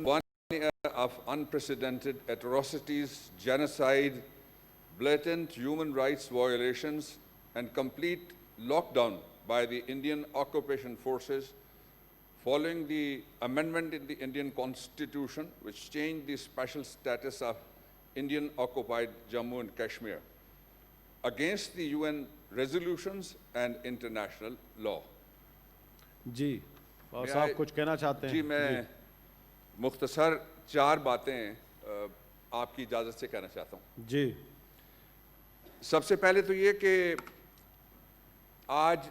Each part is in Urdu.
one year of unprecedented atrocities, genocide, blatant human rights violations, and complete lockdown by the Indian occupation forces following the amendment in the Indian Constitution which changed the special status of Indian occupied Jammu and Kashmir against the UN resolutions and international law. جی اور صاحب کچھ کہنا چاہتے ہیں؟ جی میں مختصر 4 باتیں آپ کی اجازت سے کہنا چاہتا ہوں. جی سب سے پہلے تو یہ کہ آج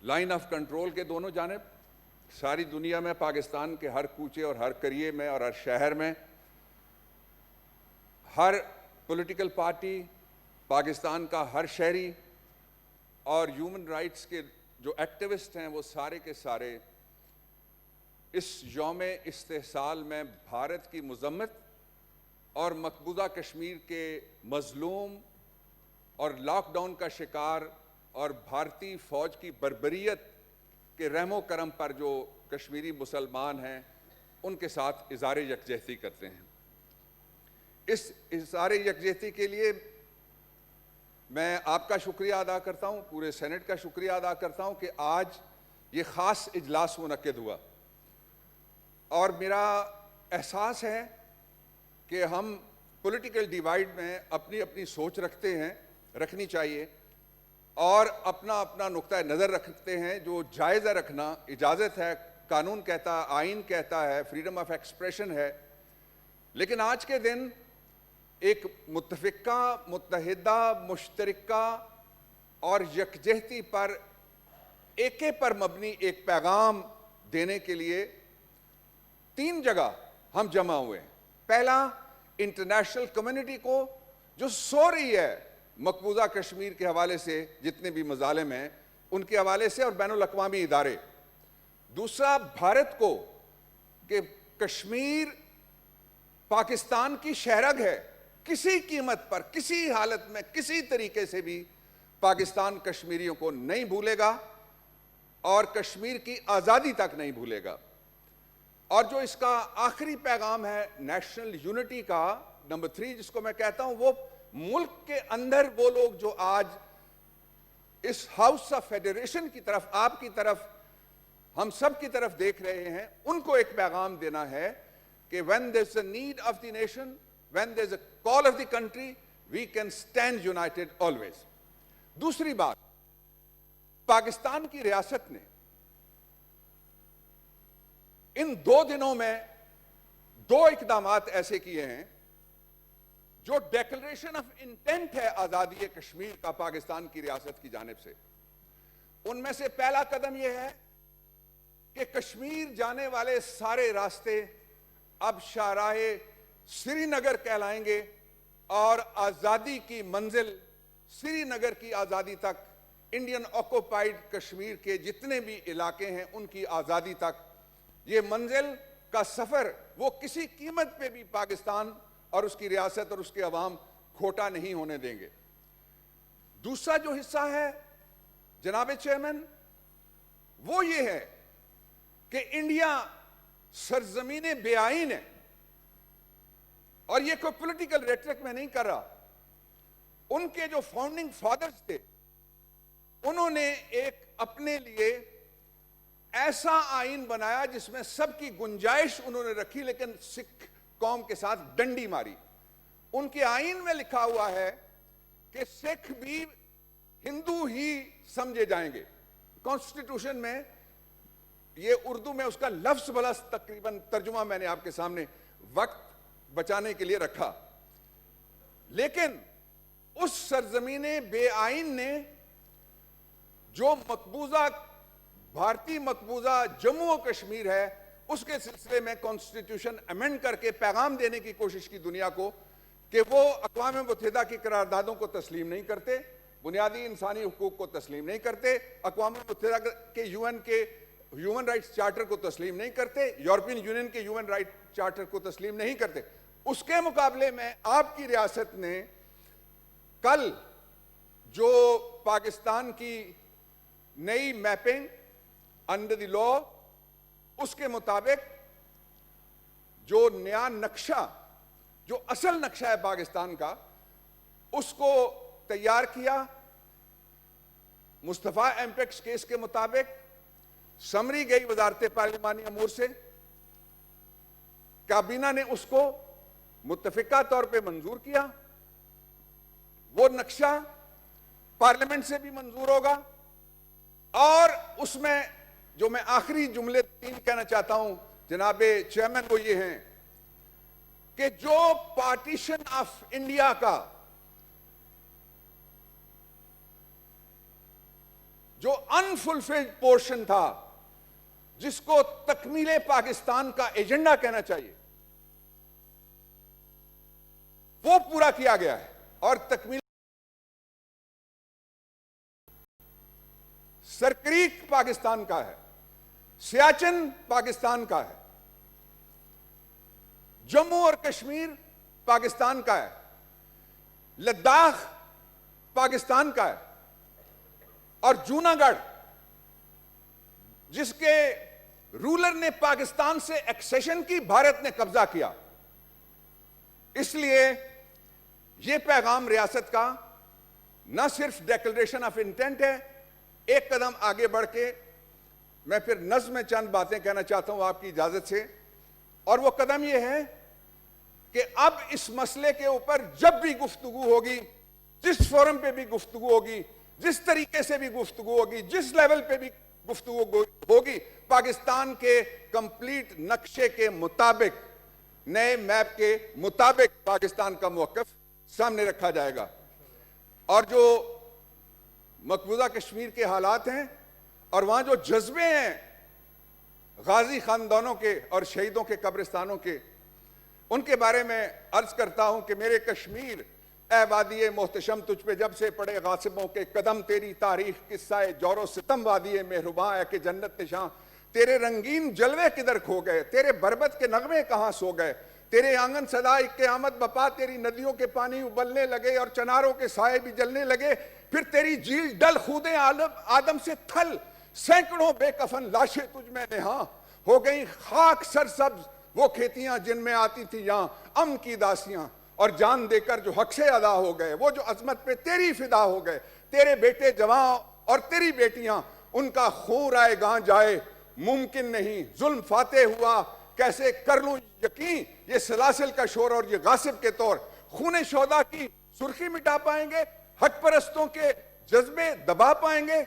لائن آف کنٹرول کے دونوں جانب ساری دنیا میں، پاکستان کے ہر کوچے اور ہر قریے میں اور ہر شہر میں، ہر پولیٹیکل پارٹی، پاکستان کا ہر شہری اور ہیومن رائٹس کے جو ایکٹیوسٹ ہیں وہ سارے کے سارے اس یوم استحصال میں بھارت کی مذمت اور مقبوضہ کشمیر کے مظلوم اور لاک ڈاؤن کا شکار اور بھارتی فوج کی بربریت کے رحم و کرم پر جو کشمیری مسلمان ہیں ان کے ساتھ اظہار یکجہتی کرتے ہیں. اس اظہار یکجہتی کے لیے میں آپ کا شکریہ ادا کرتا ہوں، پورے سینٹ کا شکریہ ادا کرتا ہوں کہ آج یہ خاص اجلاس منعقد ہوا، اور میرا احساس ہے کہ ہم پولیٹیکل ڈیوائیڈ میں اپنی اپنی سوچ رکھنی چاہیے اور اپنا اپنا نقطہ نظر رکھتے ہیں جو جائزہ رکھنا اجازت ہے، قانون کہتا ہے، آئین کہتا ہے، فریڈم آف ایکسپریشن ہے. لیکن آج کے دن ایک متفقہ، متحدہ، مشترکہ اور یکجہتی پر ایکے پر مبنی ایک پیغام دینے کے لیے 3 جگہ ہم جمع ہوئے ہیں. پہلا، انٹرنیشنل کمیونٹی کو جو سو رہی ہے مقبوضہ کشمیر کے حوالے سے، جتنے بھی مظالم ہیں ان کے حوالے سے، اور بین الاقوامی ادارے. دوسرا، بھارت کو کہ کشمیر پاکستان کی شہرگ ہے، کسی قیمت پر، کسی حالت میں، کسی طریقے سے بھی پاکستان کشمیریوں کو نہیں بھولے گا اور کشمیر کی آزادی تک نہیں بھولے گا. اور جو اس کا آخری پیغام ہے نیشنل یونٹی کا، نمبر 3 جس کو میں کہتا ہوں، وہ ملک کے اندر وہ لوگ جو آج اس ہاؤس آف فیڈریشن کی طرف، آپ کی طرف، ہم سب کی طرف دیکھ رہے ہیں، ان کو ایک پیغام دینا ہے کہ when there's a need of the nation, when there's a call of the country, we can stand united always. دوسری بات، پاکستان کی ریاست نے ان 2 دنوں میں 2 اقدامات ایسے کیے ہیں جو ڈیکلریشن آف انٹینٹ ہے آزادی کشمیر کا پاکستان کی ریاست کی جانب سے. ان میں سے پہلا قدم یہ ہے کہ کشمیر جانے والے سارے راستے اب شاہراہ سری نگر کہلائیں گے، اور آزادی کی منزل سری نگر کی آزادی تک، انڈین آکوپائیڈ کشمیر کے جتنے بھی علاقے ہیں ان کی آزادی تک، یہ منزل کا سفر وہ کسی قیمت پہ بھی پاکستان اور اس کی ریاست اور اس کے عوام کھوٹا نہیں ہونے دیں گے. دوسرا جو حصہ ہے جناب چیئرمین، وہ یہ ہے کہ انڈیا سرزمین بے آئین ہے، اور یہ کوئی پولیٹیکل ریٹرک میں نہیں کر رہا. ان کے جو فاؤنڈنگ فادرز تھے انہوں نے ایک اپنے لیے ایسا آئین بنایا جس میں سب کی گنجائش انہوں نے رکھی، لیکن سکھ قوم کے ساتھ ڈنڈی ماری. ان کے آئین میں لکھا ہوا ہے کہ سکھ بھی ہندو ہی سمجھے جائیں گے. کانسٹیٹیوشن میں یہ اردو میں اس کا لفظ بلا تقریباً ترجمہ میں نے آپ کے سامنے وقت بچانے کے لیے رکھا. لیکن اس سرزمین بے آئین نے جو مقبوضہ بھارتی مقبوضہ جموں و کشمیر ہے، اس کے سلسلے میں کانسٹیٹیوشن امینڈ کر کے پیغام دینے کی کوشش کی دنیا کو کہ وہ اقوام متحدہ کی قراردادوں کو تسلیم نہیں کرتے، بنیادی انسانی حقوق کو تسلیم نہیں کرتے، اقوام متحدہ کے UN کے ہیومن رائٹس چارٹر کو تسلیم نہیں کرتے، یورپین یونین کے ہیومن رائٹ چارٹر کو تسلیم نہیں کرتے. اس کے مقابلے میں آپ کی ریاست نے کل جو پاکستان کی نئی میپنگ انڈر دی لا، اس کے مطابق جو نیا نقشہ، جو اصل نقشہ ہے پاکستان کا، اس کو تیار کیا مصطفیٰ ایمپیکس کیس کے مطابق. سمری گئی وزارت پارلیمانی امور سے، کابینہ نے اس کو متفقہ طور پہ منظور کیا. وہ نقشہ پارلیمنٹ سے بھی منظور ہوگا. اور اس میں جو میں آخری جملے 3 کہنا چاہتا ہوں جناب چیئرمین، وہ یہ ہیں کہ جو پارٹیشن آف انڈیا کا جو انفلفلڈ پورشن تھا، جس کو تکمیل پاکستان کا ایجنڈا کہنا چاہیے، وہ پورا کیا گیا ہے. اور تکمیل سرکریک پاکستان کا ہے، سیاچن پاکستان کا ہے، جموں اور کشمیر پاکستان کا ہے، لداخ پاکستان کا ہے، اور جوناگڑھ جس کے رولر نے پاکستان سے ایکسیشن کی، بھارت نے قبضہ کیا. اس لیے یہ پیغام ریاست کا نہ صرف ڈیکلریشن آف انٹینٹ ہے. ایک قدم آگے بڑھ کے میں پھر نظم میں چند باتیں کہنا چاہتا ہوں آپ کی اجازت سے. اور وہ قدم یہ ہے کہ اب اس مسئلے کے اوپر جب بھی گفتگو ہوگی، جس فورم پہ بھی گفتگو ہوگی، جس طریقے سے بھی گفتگو ہوگی، جس لیول پہ بھی گفتگو ہوگی، پاکستان کے کمپلیٹ نقشے کے مطابق، نئے میپ کے مطابق پاکستان کا موقف سامنے رکھا جائے گا. اور جو مقبوضہ کشمیر کے حالات ہیں اور وہاں جو جذبے ہیں غازی خاندانوں کے اور شہیدوں کے قبرستانوں کے، ان کے بارے میں عرض کرتا ہوں کہ میرے کشمیر، اے وادی محتشم تجھ پہ جب سے پڑے غاصبوں کے قدم، تیری تاریخ قصہ جور و ستم وادی مہرباں ہے کہ جنت نشاں. تیرے رنگین جلوے کدھر کھو گئے، تیرے بربت کے نغمے کہاں سو گئے، تیرے آنگن صدا قیامت بپا، تیری ندیوں کے پانی ابلنے لگے اور چناروں کے سائے بھی جلنے لگے. پھر تیری جھیل ڈل خودیں آدم سے تھل، سینکڑوں بے کفن لاشیں تجھ میں نہاں ہو گئی خاک سرسبز وہ کھیتیاں جن میں آتی تھی یہاں ام کی داسیاں. اور جان دے کر جو حق سے ادا ہو گئے، وہ جو عظمت پہ تیری فدا ہو گئے، تیرے بیٹے جوان اور تیری بیٹیاں، ان کا خون رائے گاں جائے ممکن نہیں. ظلم فاتح ہوا کیسے کر لوں یقین، یہ سلاسل کا شور اور یہ غاصب کے طور خون شہداء کی سرخی مٹا پائیں گے، حق پرستوں کے جذبے دبا پائیں گے.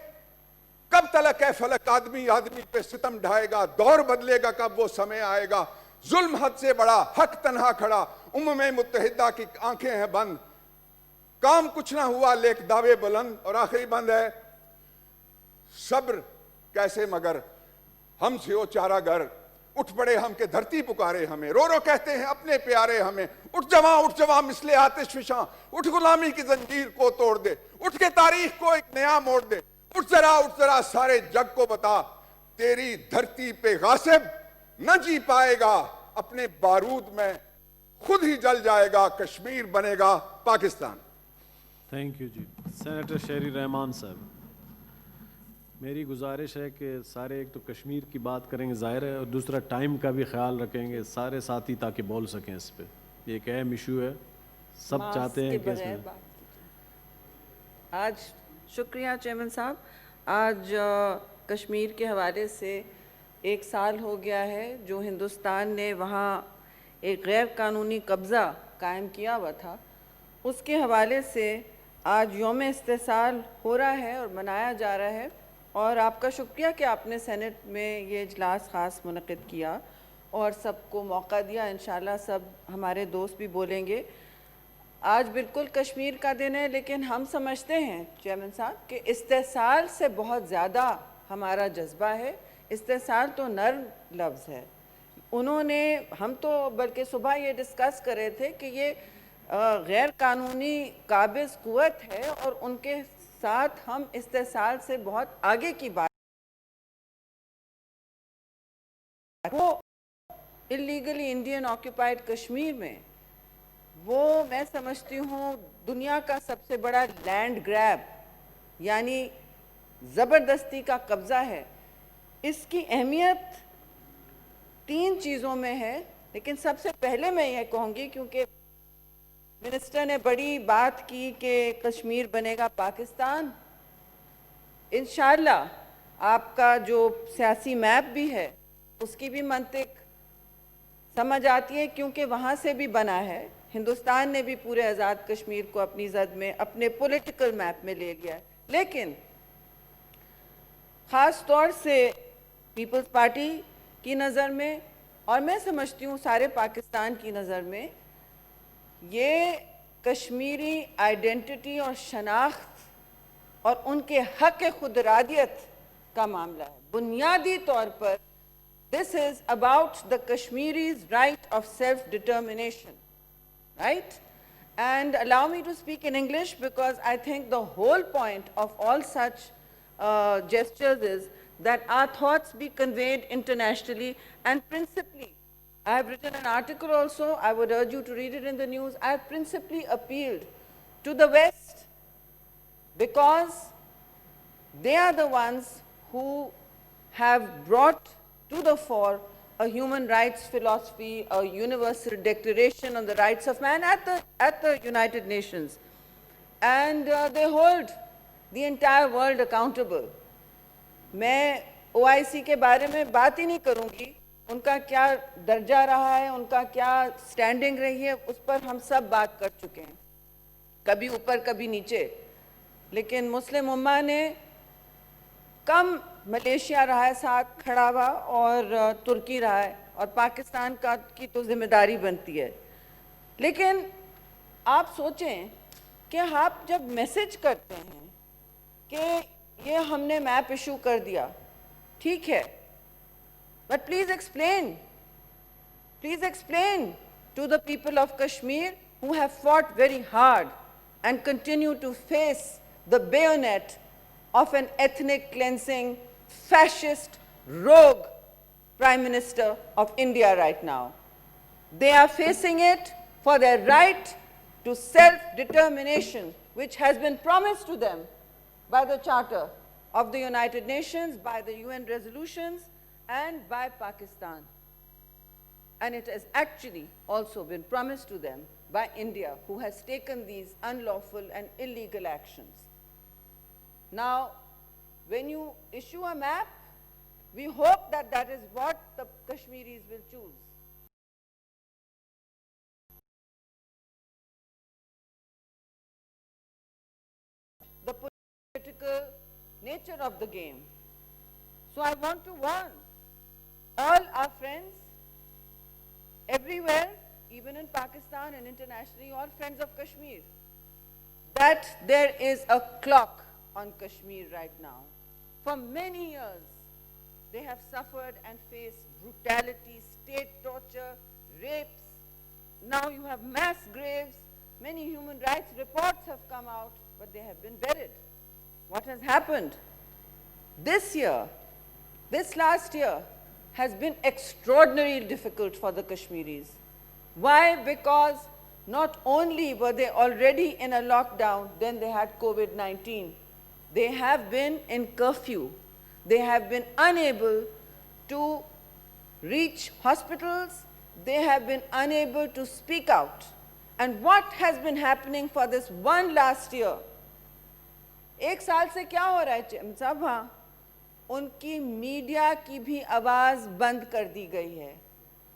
کب تلک ہے فلک آدمی پہ ستم ڈھائے گا، دور بدلے گا کب وہ سمے آئے گا. ظلم حد سے بڑا، حق تنہا کھڑا، متحدہ کی آنکھیں ہیں بند، کام کچھ نہ ہوا لیک دعوے بلند. اور آخری بند ہے، صبر کیسے مگر ہم سے ہو چارہ گر، اٹھ پڑے ہم کہ دھرتی پکارے ہمیں، رو رو کہتے ہیں اپنے پیارے ہمیں. اٹھ جواں مثل آتش فشاں، اٹھ غلامی کی زنجیر کو توڑ دے، اٹھ کے تاریخ کو ایک نیا موڑ دے. اٹھ ذرا سارے جگ کو بتا، تیری دھرتی پہ غاصب نہ جی پائے گا، اپنے بارود میں خود ہی جل جائے گا، کشمیر بنے گا پاکستان. تھینک یو جی. سینیٹر شہری رحمان صاحب، میری گزارش ہے کہ سارے ایک تو کشمیر کی بات کریں گے ظاہر ہے، اور دوسرا ٹائم کا بھی خیال رکھیں گے سارے ساتھی تاکہ بول سکیں اس پہ. یہ ایک اہم ایشو ہے، سب چاہتے ہیں کہ اس میں. آج شکریہ چیئرمین صاحب. آج کشمیر کے حوالے سے 1 سال ہو گیا ہے جو ہندوستان نے وہاں ایک غیر قانونی قبضہ قائم کیا ہوا تھا، اس کے حوالے سے آج یوم استحصال ہو رہا ہے اور منایا جا رہا ہے. اور آپ کا شکریہ کہ آپ نے سینٹ میں یہ اجلاس خاص منعقد کیا اور سب کو موقع دیا. انشاءاللہ سب ہمارے دوست بھی بولیں گے. آج بالکل کشمیر کا دن ہے، لیکن ہم سمجھتے ہیں چیئرمین صاحب کہ استحصال سے بہت زیادہ ہمارا جذبہ ہے. استحصال تو نرم لفظ ہے. انہوں نے، ہم تو بلکہ صبح یہ ڈسکس کر رہے تھے کہ یہ غیر قانونی قابض قوت ہے اور ان کے ساتھ ہم استحصال سے بہت آگے کی بات. وہ اللیگلی انڈین آکیوپائڈ کشمیر میں، وہ میں سمجھتی ہوں دنیا کا سب سے بڑا لینڈ گریب یعنی زبردستی کا قبضہ ہے. اس کی اہمیت 3 چیزوں میں ہے. لیکن سب سے پہلے میں یہ کہوں گی کیونکہ منسٹر نے بڑی بات کی کہ کشمیر بنے گا پاکستان. انشاءاللہ آپ کا جو سیاسی میپ بھی ہے اس کی بھی منطق سمجھ آتی ہے کیونکہ وہاں سے بھی بنا ہے. ہندوستان نے بھی پورے آزاد کشمیر کو اپنی زد میں اپنے پولیٹیکل میپ میں لے لیا ہے. لیکن خاص طور سے پیپلز پارٹی کی نظر میں اور میں سمجھتی ہوں سارے پاکستان کی نظر میں یہ کشمیری آئیڈینٹی اور شناخت اور ان کے حق خود ارادیت کا معاملہ ہے. بنیادی طور پر this is about the Kashmiris' right of self-determination, right? And allow me to speak in English because I think the whole point of all such gestures is that our thoughts be conveyed internationally and principally. I have written an article also, I would urge you to read it in the news. I have principally appealed to the West because they are the ones who have brought to the fore a human rights philosophy, a universal declaration on the rights of man at the United Nations. And they hold the entire world accountable. میں OIC کے بارے میں بات ہی نہیں کروں گی, ان کا کیا درجہ رہا ہے, ان کا کیا سٹینڈنگ رہی ہے, اس پر ہم سب بات کر چکے ہیں, کبھی اوپر کبھی نیچے. لیکن مسلم امہ نے کم ملیشیا رہا ہے ساتھ کھڑا ہوا اور ترکی رہا ہے, اور پاکستان کی تو ذمہ داری بنتی ہے. لیکن آپ سوچیں کہ آپ جب میسج کرتے ہیں کہ یہ ہم نے میپ ایشو کر دیا, ٹھیک ہے, but please explain to the people of Kashmir who have fought very hard and continue to face the bayonet of an ethnic cleansing, fascist, rogue Prime Minister of India right now. They are facing it for their right to self-determination, which has been promised to them by the Charter of the United Nations, by the UN resolutions, and by Pakistan. And it has actually also been promised to them by India, who has taken these unlawful and illegal actions. Now, when you issue a map, we hope that that is what the Kashmiris will choose. The political nature of the game. So I want to warn all our friends everywhere, even in Pakistan and internationally, all friends of Kashmir, that there is a clock on Kashmir right now. For many years, they have suffered and faced brutality, state torture, rapes. Now you have mass graves. Many human rights reports have come out, but they have been buried. What has happened? This last year, has been extraordinarily difficult for the Kashmiris. Why? Because not only were they already in a lockdown, then they had COVID-19. They have been in curfew. They have been unable to reach hospitals. They have been unable to speak out. And what has been happening for this one last year? ایک سال سے کیا ہو رہا ہے صاحب؟ ہاں, ان کی میڈیا کی بھی آواز بند کر دی گئی ہے.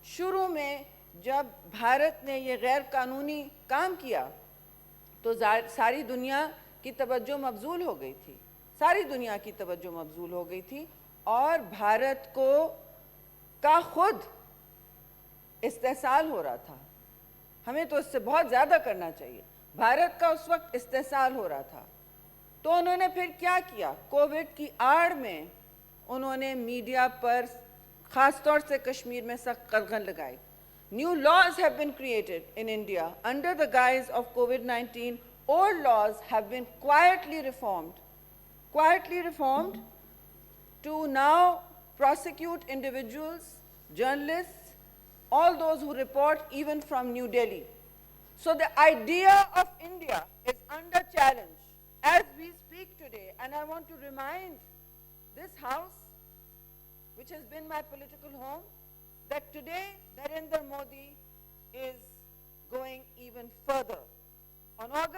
شروع میں جب بھارت نے یہ غیر قانونی کام کیا تو ساری دنیا کی توجہ مبذول ہو گئی تھی, ساری دنیا کی توجہ مبذول ہو گئی تھی, اور بھارت کو کا خود استحصال ہو رہا تھا. ہمیں تو اس سے بہت زیادہ کرنا چاہیے. بھارت کا اس وقت استحصال ہو رہا تھا. تو انہوں نے پھر کیا کیا؟ کووڈ کی آڑ میں انہوں نے میڈیا پر خاص طور سے کشمیر میں سخت قدغن لگائی. New laws have been created in India under the guise of COVID-19. Old laws have been quietly reformed to now prosecute individuals, journalists, all those who report even from New Delhi. So the idea of India is under challenge as we speak today, and I want to remind this House, which has been my political home, that today there Narendra Modi is going even further. On August